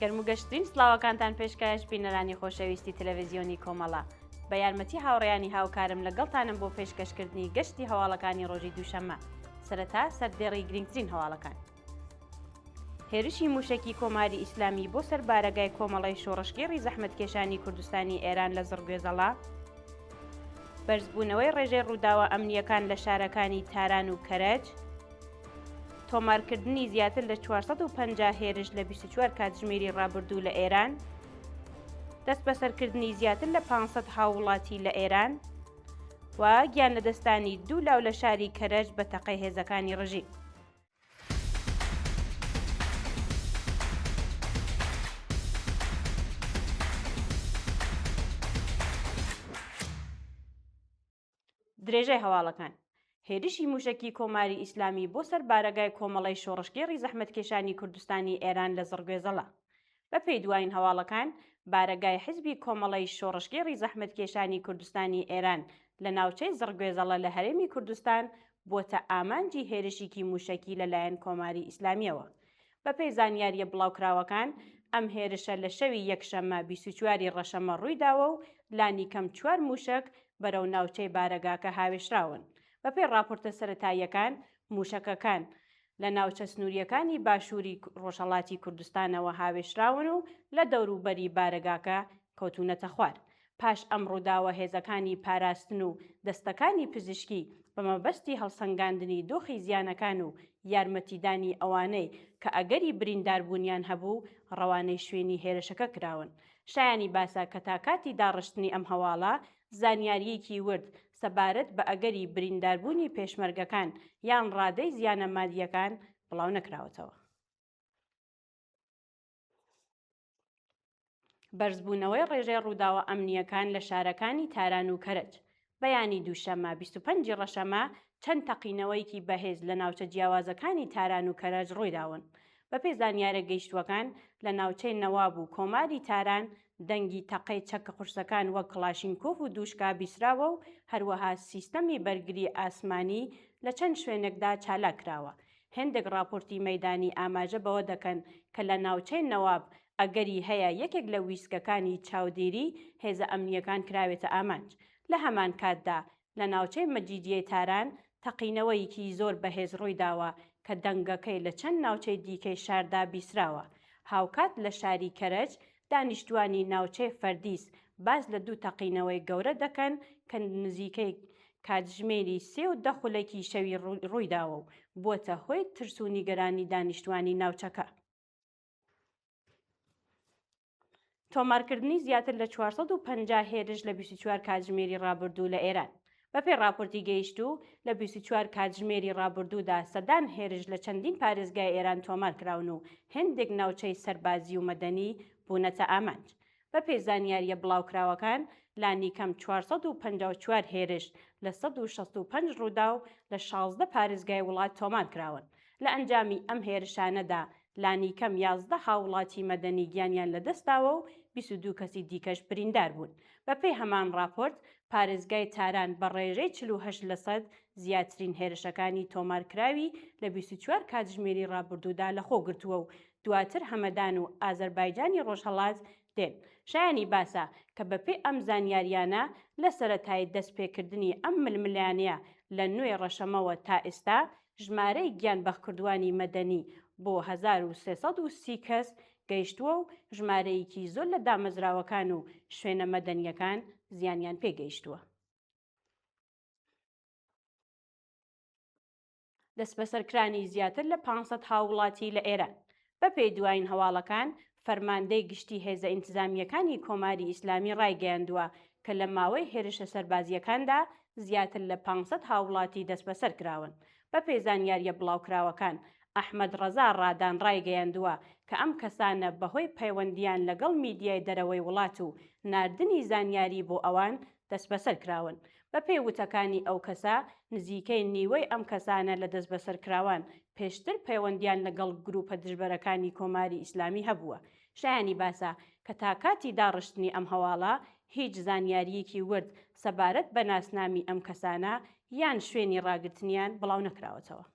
گەرم و گەشترین سڵاوەکانتان پێشکەش بینەرانی خۆشەویستی تەلەڤیزیۆنی کۆمەڵە بە یارمەتی هاوڕێیانی هاوکارم لەگەڵتانم بۆ پێشکەشکردنی گەشتی هەواڵەکانی ڕۆژی دووشەممە سەرەتا سەردێڕی گرنگترین هەواڵەکان. هێرشی موشکی کۆماری ئیسلامی بۆ سەر بارەگای کۆمەڵی شۆڕشگێڕی زەحمەتکێشانی کوردستانی ئێران لە زڕگوێزەڵا، بەرزبوونەوەی ڕێژەی ڕووداوە ئەمنیەکان لە شارەکانی تاران و کەرەج، تۆمارکردنی زیاتر لە 450 هێرش لە 24 کاتژمێری ڕابردوو لە ئێران، دەست بەسەرکردنی زیاتر لە 500 هاوڵاتی لە ئێران و گیان لەدەستانی 2 لاو لە شاری کەرەج بە تەقەی هێزەکانی ڕژیم. درێژەی هەواڵەکان. هێرشی موشکی کۆماری ئیسلامی بۆ سەر بارەگای کۆمەڵی شۆڕشگێڕی زەحمەتکێشانی کوردستانی ئێران لە زڕگوێزەڵا. بە پێی دوایین هەواڵەکان، بارەگای حیزبی کۆمەڵی شۆڕشگێڕی زەحمەتکێشانی کوردستانی ئێران لە ناوچەی زڕگوێزەڵە لە هەرێمی کوردستان بۆتە ئامانجی هێرشێکی موشکی لەلایەن کۆماری ئیسلامیەوە. بە پێی زانیاریە بڵاوکراوەکان، ئەم هێرشە لە شەوی یەکشەممە 24 ڕەشەمە ڕوویداوە و لانی کەم 4 موشک بەرەو ناوچەی بارەگاکە هاوێشراون. بە پێی راپۆرتە سەرەتاییەکان، موشەکەکان لە ناوچە سنووریەکانی باشووری ڕۆژهەڵاتی کوردستانەوە هاوێشراون و لە دەوروبەری بارەگاکە کەوتونەتە خوار. پاش ئەم ڕووداوە هێزەکانی پاراستن و دەستەکانی پزیشکی بە مەبەستی هەڵسەنگاندنی دۆخی زیانەکان و یارمەتیدانی ئەوانەی کە ئەگەری برینداربوونیان هەبوو ڕەوانەی شوێنی هێرشەکە کراون. شایانی باسە کە تا کاتی داڕشتنی ئەم هەواڵە زانیاریەکی ورد سەبارەت بە ئەگەری برینداربوونی پێشمەرگەکان یان ڕادەی زیانە مادیەکان بڵاو نەکراوەتەوە. بەرزبوونەوەی ڕێژەی ڕووداوە ئەمنیەکان لە شارەکانی تاران و کەرەج. بەیانی دووشەممە 25 ڕەشەمە چەند تەقینەوەیکی بەهێز لە ناوچە جیاوازەکانی تاران و کەرەج ڕوویداون. بە پێی زانیارە گەیشتووەکان، لە ناوچەی نەواب و کۆماری تاران دەنگی تەقەی چەکە قورسەکان وەک کڵاشینکۆف و دووشکا بیسراوە و هەروەها سیستەمی بەرگری ئاسمانی لە چەند شوێنێکدا چالاکراوە. هێندێک راپۆرتی مەیدانی ئاماژە بەوە دەکەن کە لە ناوچەی نەواب ئەگەری هەیە یەکێک لە ویسکەکانی چاودێری هێزە ئەمنیەکان کراوێتە ئامانج. لە هەمان کاتدا لە ناوچەی مەجیدیەی تاران تەقینەوەیەکی زۆر بەهێز ڕوویداوە کە دەنگەکەی لە چەند ناوچەی دیکەی شاردا بیسراوە. هاوکات لە شاری کەرەج، دانیشتوانی ناوچەی فەردیس باز لە 2 تەقینەوەی گەورە دەکەن کە نزیکەی کاتژمێری 3:10 خولەکی شەوی ڕوویداوە و بووەتە هۆی ترس و نیگەرانی دانیشتوانی ناوچەکە. تۆمارکردنی زیاتر لە 450 هێرش لە 24 کاتژمێری ڕابردوو لە ئێران. بە پێی راپۆرتی گەیشتوو، لە 24 کاتژمێری ڕابردوودا سەدان هێرش لە چەندین پارێزگای ئێران تۆمار کراون و هێندێک ناوچەی سەربازی و مەدەنی بوونەتە ئامانج. بە پێی زانیاریە بڵاوکراوەکان، لانی کەم 454 هێرش لە 165 ڕووداو لە 16 پارێزگای وڵات تۆمار کراون. لە ئەنجامی ئەم هێرشانەدا لانی کەم 11 هاوڵاتی مەدەنی گیانیان لەدەستاوە و 22 کەسی دیکەش بریندار بوون. بە پێی هەمان راپۆرت، پارێزگای تاران بە ڕێژەی 48% زیاترین هێرشەکانی تۆمارکراوی لە 24 کاتژمێری ڕابردوودا لەخۆ گرتووە و دواتر هەمەدان و ئازەربایجانی ڕۆژهەڵات دێن. شایانی باسە کە بەپێی ئەم زانیاریانە لە سەرەتای دەستپێکردنی ئەم ململانەیە لە 9 ڕەشەمەوە تا ئێستا ژمارەی گیان بەخکردوانی مەدەنی بۆ 1330 کەس گەیشتووە و ژمارەیەکی زۆر لە دامەزراوەکان و شوێنە مەدەنیەکان زیانیان پێگەیشتووە. دەست بەسەرکرانی زیاتر لە 500 هاوڵاتی لە ئێران. بە پێی دوایین هەواڵەکان، فەرماندەی گشتی هێزە ئینتیزامیەکانی کۆماری ئیسلامی ڕایگەیاندووە کە لە ماوەی هێرشە سەربازیەکاندا زیاتر لە 500 هاوڵاتی دەست بەسەر کراون. بە پێی زانیاریە بڵاوکراوەکان، ئەحمەد ڕەزا ڕادان ڕایگەیاندووە کە ئەم کەسانە بەهۆی پەیوەندیان لەگەڵ میدیای دەرەوەی وڵات و ناردنی زانیاری بۆ ئەوان دەست بەسەر کراون. بە پێی وتەکانی ئەو کەسە، نزیکەی نیوەی ئەم کەسانە لە دەست بەسەرکراوان پێشتر پەیوەندیان لەگەڵ گروپە دژبەرەکانی کۆماری ئیسلامی هەبووە. شایانی باسە کە تا کاتی داڕشتنی ئەم هەواڵە هیچ زانیاریەکی ورد سەبارەت بە ناسنامی ئەم کەسانە یان شوێنی ڕاگرتنیان بڵاو نەکراوەتەوە.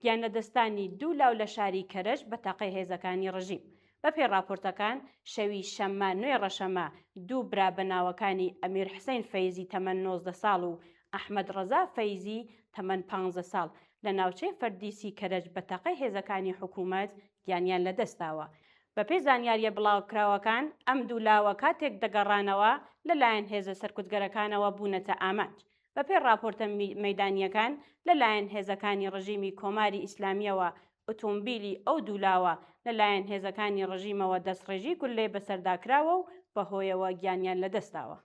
گیانلەدەستانی دوو لاو لە شاری کەرەش بە تەقەی هێزەکانی ڕژیم. بەپێی راپۆرتەکان شەوی شەممە 9 ڕەشەمە دوو برا بەناوەکانی ئەمیر حسەین فەیزی تەمەن 19 ساڵ و ئەحمەد ڕەزا فەیزی تەمەن 15 ساڵ لە ناوچەی فەردیسی کەرەج بە تەقەی هێزەکانی حکوومەت گیانیان لەدەستاوە. بەپێی زانیاریە بڵاوکراوەکان ئەم دوو لاوە کاتێک دەگەڕانەوە لەلایەن هێزە سەرکوتگەرەکانەوە بوونەتە ئامانج. بەپێی راپۆرتە مەیدانیەکان لەلایەن هێزەکانی ڕژیمی کۆماری ئیسلامیەوە ئۆتۆمبیلی ئەو دوولاوە لەلایەن هێزەکانی ڕژیمەوە دەستڕێژی گولەی بەسەرداکراوە و بەهۆیەوە گیانیان لەدەستاوە.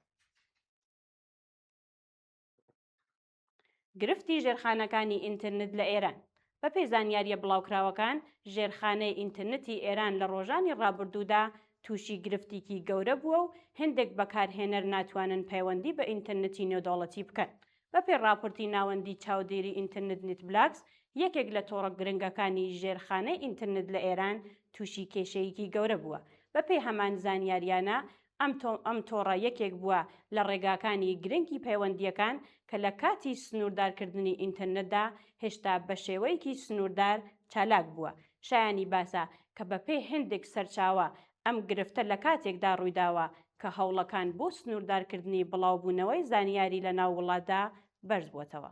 گرفتی ژێرخانەکانی ئینترنت لە ئێران. بەپێی زانیاریە بڵاوکراوەکان ژێرخانەی ئینترنەتی ئێران لە ڕۆژانی ڕابردوودا تووشی گرفتێکی گەورە بووە و هەندێک بەکارهێنەر ناتوانن پەیوەندی بە ئینترنەتی نێودەوڵەتی بکەن. بەپێی راپۆرتی ناوەندی چاودێری ئینترنت نێتبلاکس یەکێک لە تۆڕە گرنگەکانی ژێرخانەی ئینترنت لە ئێران تووشی کێشەیەکی گەورە بووە. بەپێی هەمان زانیاریانە ئەم تۆڕە یەکێک بووە لە ڕێگاکانی گرنگی پەیوەندیەکان کە لە کاتی سنووردارکردنی ئینترنەتدا هێشتا بە شێوەیەکی سنووردار چالاک بووە. شایانی باسە کە بەپێی هەندێک سەرچاوە ئەم گرفتە لە کاتێکدا ڕوویداوە کە هەوڵەکان بۆ سنووردارکردنی بڵاوبوونەوەی زانیاری لە ناو وڵاتدا بەرز بووەتەوە.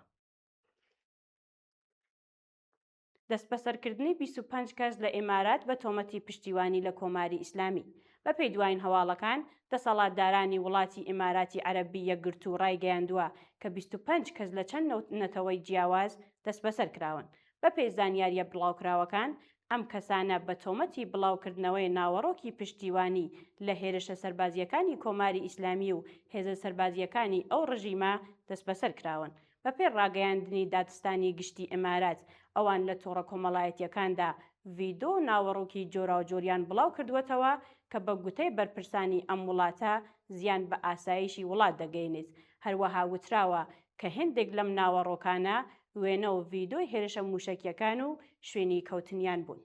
دەستبەسەرکردنی 25 کەس لە ئێمارات بە تۆمەتی پشتیوانی لە کۆماری ئیسلامی. بەپێی دوایین هەواڵەکان دەسەڵاتدارانی وڵاتی ئێماراتی عەرەبی یەکگرتو و ڕایگەیاندووە کە 25 کەس لە چەند نەتەوەی جیاواز دەستبەسەر کراون. بەپێی زانیاریە بڵاوکراوەکان ئەم کەسانە بە تۆمەتی بڵاوکردنەوەی ناوەڕۆکی پشتیوانی لە هێرشە سەربازیەکانی کۆماری ئیسلامی و هێزە سەربازیەکانی ئەو ڕژیمە دەستبەسەر کراون. بەپێی ڕاگەیاندنی دادستانی گشتی ئێمارات ئەوان لە تۆڕە کۆمەڵایەتیەکاندا ڤیدۆ ناوەڕۆکی جۆراوجۆریان بڵاو کردووەتەوە کە بە گوتەی بەرپرسانی ئەم وڵاتە زیان بە ئاسایشی وڵات دەگەینێت. هەروەها وتراوە کە هەندێک لەم ناوەڕۆکانە وێنە و ڤیدۆی هێرشە موشکیەکان و شوێنی کەوتنیان بوون.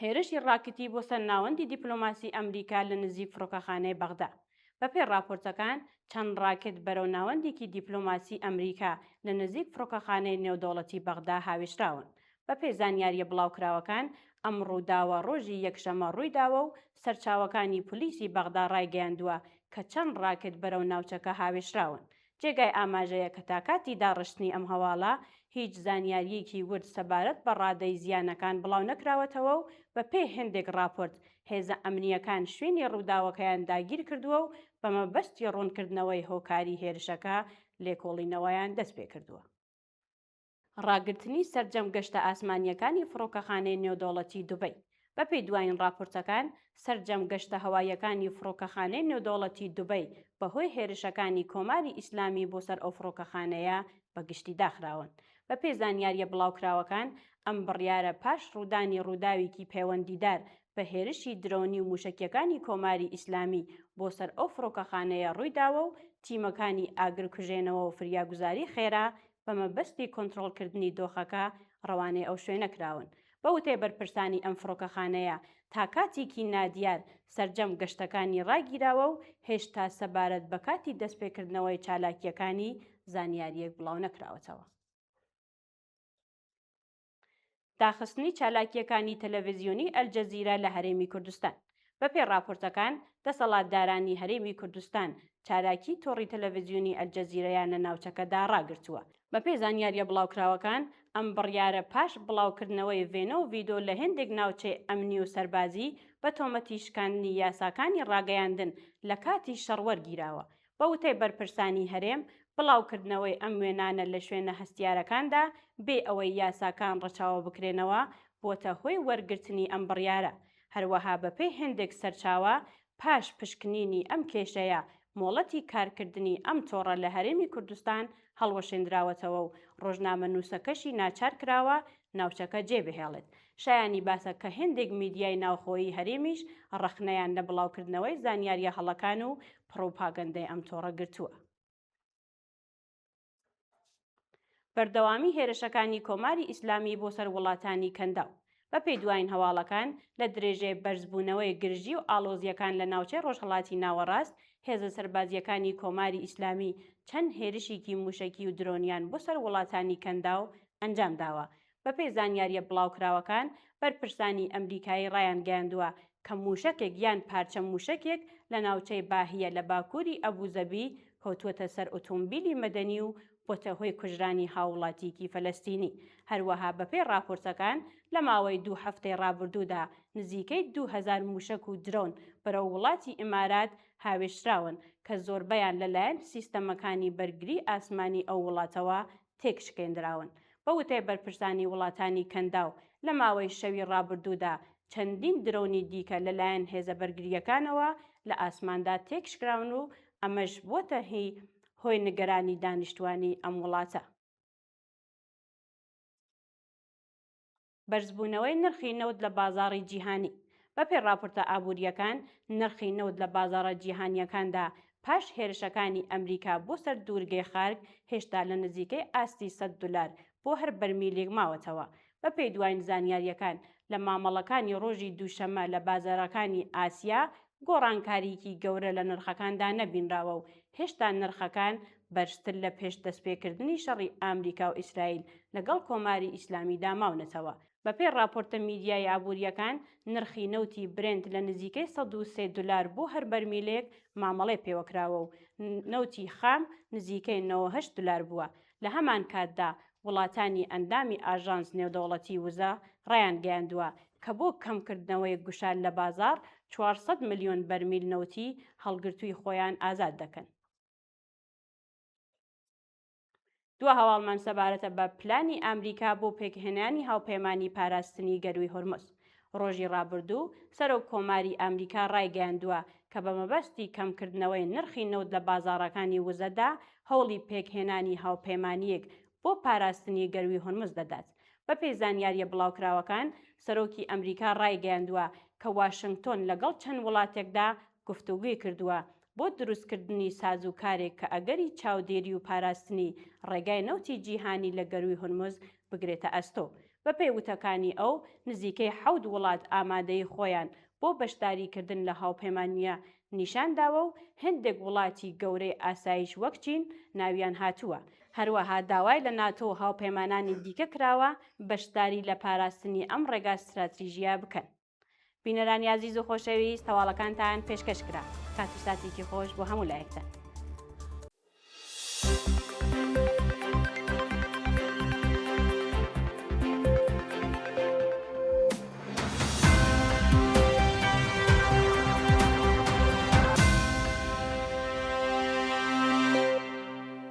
هێرشی ڕاکتی بۆ سەر ناوەندی دیپلۆماسی ئەمریکا لە نزیک فڕۆکەخانەی بەغدا. بەپێی راپۆرتەکان چەند ڕاکت بەرەو ناوەندێکی دیپلۆماسی ئەمریکا لە نزیک فڕۆکەخانەی نێودەوڵەتی بەغدا هاوێشراون. بەپێی زانیاریە بڵاوکراوەکان ئەم ڕووداوە ڕۆژی یەکشەمە ڕوویداوە و سەرچاوەکانی پلیسی بەغدا ڕایگەیاندووە کە چەند ڕاکت بەرەو ناوچەکە هاوێشراون. جێگای ئاماژەیە کە تاکاتی داڕشتنی ئەم هەواڵە هیچ زانیاریەکی ورد سەبارەت بە ڕادەی زیانەکان بڵاو نەکراوەتەوە و بەپێی هەندێک راپۆرت هێزە ئەمنیەکان شوێنی ڕووداوەکەیان داگیر کردووە و بەمەبەستی ڕوونکردنەوەی هۆکاری هێرشەکە لێکۆڵینەوەیان دەست پێ کردووە. ڕاگررتنی سەرجەم گەشتە ئاسمانیەکانی فڕۆکەخانەی نێودەوڵەتی دوبەی. بەپێی دوایین راپۆرتەکان سەرجەم گەشتە هەواییەکانی فڕۆکەخانەی نێودەوڵەتی دوبەی بەهۆی هێرشەکانی کۆماری ئیسلامی بۆ سەر ئەو فڕۆکەخانەیە بەگشتی داخراون. بەپێی زانیاریە بڵاوکراوەکان ئەم بڕیارە پاش ڕوودانی ڕووداوێکی پەیوەندیدار بە هێرشی درۆنی و موشکیەکانی کۆماری ئیسلامی بۆ سەر ئەو فڕۆکەخانەیە ڕوویداوە و تیمەکانی ئاگرکوژێنەوە و فریاگوزاری خێرا بەمەبەستی کۆنتڕۆڵکردنی دۆخەکە ڕەوانەی ئەو شوێنە کراون. بە وتەی بەرپرسانی ئەم فڕۆکەخانەیە تا کاتێکی نادیار سەرجەم گەشتەکانی ڕاگیراوە و هێشتا سەبارەت بە کاتی دەستپێکردنەوەی چالاکیەکانی زانیاریەک بڵاو نەکراوەتەوە. داخستنی چالاکیەکانی تەلەڤیزیۆنی ئەلجەزیرە لە هەرێمی کوردستان. بەپێی راپۆرتەکان دەسەڵاتدارانی هەرێمی کوردستان چالاکی تۆڕی تەلەڤیزیۆنی ئەلجەزیرەیان لە ناوچەکەدا ڕاگرتووە. بەپێی زانیاریە بڵاوکراوەکان ئەم بڕیارە پاش بڵاوکردنەوەی ڤێنە و ڤیدۆ لە هەندێک ناوچەی ئەمنی و سەربازی بە تۆمەتی شکاندنی یاساکانی ڕاگەیاندن لە کاتی شەڕ وەرگیراوە. بە وتەی بەرپرسانی هەرێم بڵاوکردنەوەی ئەم وێنانە لە شوێنە هەستیارەکاندا بێ ئەوەی یاساکان ڕەچاوە بکرێنەوە بۆتە هۆی وەرگرتنی ئەم بڕیارە. هەروەها بەپێی هەندێک سەرچاوە پاش پشکنینی ئەم کێشەیە مۆڵەتی کارکردنی ئەم تۆڕە لە هەرێمی کوردستان هەڵوەشێنراوەتەوە و ڕۆژنامە نووسەکەشی ناچار کراوە ناوچەکە جێبهێڵێت. شایانی باسە کە هەندێک میدیای ناوخۆیی هەرێمیش ڕەخنەیان لە بڵاوکردنەوەی زانیاریە هەڵەکان و پڕۆپاگەندەی ئەم تۆڕە گرتووە. بەردەوامی هێرشەکانی کۆماری ئیسلامی بۆ سەر وڵاتانی کەنداو. بەپێی دوایین هەواڵەکان لە درێژەی بەرزبوونەوەی گرژی و ئاڵۆزیەکان لە ناوچەی ڕۆژهەڵاتی ناوەڕاست هێزە سەربازیەکانی کۆماری ئیسلامی چەند هێرشێکی موشکی و درۆنیان بۆ سەر وڵاتانی کەندا و ئەنجام داوە. بەپێی زانیاریە بڵاوکراوەکان بەرپرسانی ئەمریکایی ڕایانگەیاندووە کە موشکێک یان پارچە موشکێک لە ناوچەی باهیە لە باکووری ئەبوزەبی کەوتووەتە سەر ئۆتۆمبیلی مەدەنی و بۆتە هۆی کوژرانی هاوڵاتیکی فەلەستینی. هەروەها بەپێی راپۆرتەکان لە ماوەی 2 هەفتەی ڕابردوودا نزیکەی 2000 موشک و درۆن بەرەو وڵاتی ئیمارات هاوێشراون کە زۆربەیان لەلایەن سیستەمەکانی بەرگری ئاسمانی ئەو وڵاتەوە تێکشکێندراون. بە وتەی بەرپرسانی وڵاتانی کەندا و لە ماوەی شەوی ڕابردوودا چەندین درۆنی دیکە لەلایەن هێزە بەرگریەکانەوە لە ئاسماندا تێکشکراون و ئەمەش بۆتە هۆی نیگەرانی دانیشتوانی ئەم وڵاتە. بەرزبوونەوەی نرخی نەوت لە بازاڕی جیهانی. بەپێی راپۆرتە ئابوووریەکان نرخی نەوت لە بازاڕە جیهانیەکاندا پاش هێرشەکانی ئەمریکا بۆ سەر دوورگەی خارگ هێشتا لە نزیکەی ئاستی $100 بۆ هەر بەرمیلێک ماوەتەوە. بەپێی دوای زانیاریەکان لە مامەڵەکانی ڕۆژی دووشەمە لە بازارەکانی ئاسیا گۆڕانکاریکی گەورە لە نرخەکاندا نەبینراوە و هێشتا نرخەکان بەرزتر لە پێش دەستپێکردنی شەڕی ئامریکا و ئیسرائیل لەگەڵ کۆماری ئیسلامیدا ماونەتەوە. بەپێی راپۆرتە میدیای ئابوووریەکان نرخی نەوتی برنت لە نزیکەی $103 بۆ هەر بەرمیلێک مامەڵەی پێوەکراوە و نەوتی خام نزیکەی $98 بووە. لە هەمان کاتدا وڵاتانی ئەندامی ئاژانس نێودەوڵەتی وزە ڕایانگەیاندووە کە بۆ کەمکردنەوەی گوشار لە بازار 400 ملیۆن بەرمیل نەوتی هەڵگرتووی خۆیان ئازاد دەکەن. دووە هەواڵمان سەبارەتە بە پلانی ئەمریکا بۆ پێکهێنانی هاوپەیمانی پاراستنی گەروی هورمز. ڕۆژی ڕابردوو سەرۆک کۆماری ئەمریکا ڕایگەیاندووە کە بە مەبەستی کەمکردنەوەی نرخی نەوت لە بازاڕەکانی وزەدا هەوڵی پێکهێنانی هاوپەیمانیەک بۆ پاراستنی گەروی هورمز دەدات. بەپێی زانیاریە بڵاوکراوەکان سەرۆکی ئەمریکا ڕایگەیاندووە کە واشنگتۆن لەگەڵ چەند وڵاتێکدا گفتوگوی کردووە بۆ دروستکردنی سازوکارێک کە ئەگەری چاودێری و پاراستنی ڕێگای نەوتی جیهانی لە گەروی هورمز بگرێتە ئەستۆ. بەپێی وتەکانی ئەو نزیکەی 7 وڵات ئامادەی خۆیان بۆ بەشداریکردن لە هاوپەیمانیە نیشانداوە و هەندێک وڵاتی گەورەی ئاسایش وەک چین ناویان هاتووە. هەروەها داوای لە ناتۆ و هاوپەیمانانی دیکە کراوە بەشداری لە پاراستنی ئەم ڕێگا استراتیژیە بکەن. بینەرانی عەزیز و خۆشەویست هەواڵەکانتان پێشکەش کرا. کاتی ساتێکی خۆش بۆ هەموو لایەکتان.